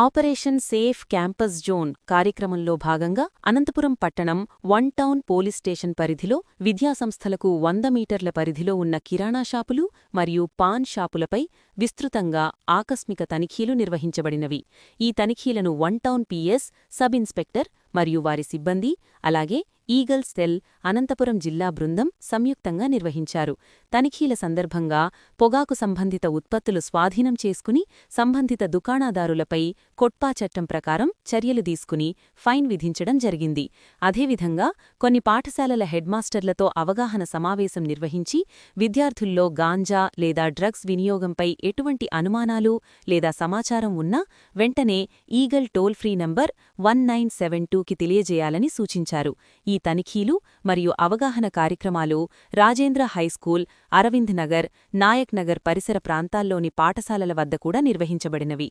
Operation safe campus zone కార్యక్రమంలో భాగంగా అనంతపురం పట్టణం వన్ టౌన్ పోలీస్ స్టేషన్ పరిధిలో విద్యాసంస్థలకు 100 మీటర్ల పరిధిలో ఉన్న కిరాణా షాపులు మరియు పాన్ షాపులపై విస్తృతంగా ఆకస్మిక తనిఖీలు నిర్వహించబడినవి. ఈ తనిఖీలను one town PS, sub inspector మరియు వారి సిబ్బంది, అలాగే ఈగల్ సెల్, అనంతపురం జిల్లా బృందం సంయుక్తంగా నిర్వహించారు. తనిఖీల సందర్భంగా పొగాకు సంబంధిత ఉత్పత్తులు స్వాధీనం చేసుకుని సంబంధిత దుకాణదారులపై కొట్పా చట్టం ప్రకారం చర్యలు తీసుకుని ఫైన్ విధించడం జరిగింది. అదేవిధంగా కొన్ని పాఠశాలల హెడ్మాస్టర్లతో అవగాహన సమావేశం నిర్వహించి విద్యార్థుల్లో గాంజా లేదా డ్రగ్స్ వినియోగంపై ఎటువంటి అనుమానాలు లేదా సమాచారం ఉన్నా వెంటనే ఈగల్ టోల్ ఫ్రీ నంబర్ 1972కి తెలియజేయాలని సూచించారు. ఈ తనిఖీలు మరియు అవగాహన కార్యక్రమాలు రాజేంద్ర హైస్కూల్, అరవింద్ నగర్, నాయక్ నగర్ పరిసర ప్రాంతాల్లోని పాఠశాలల వద్ద కూడా నిర్వహించబడినవి.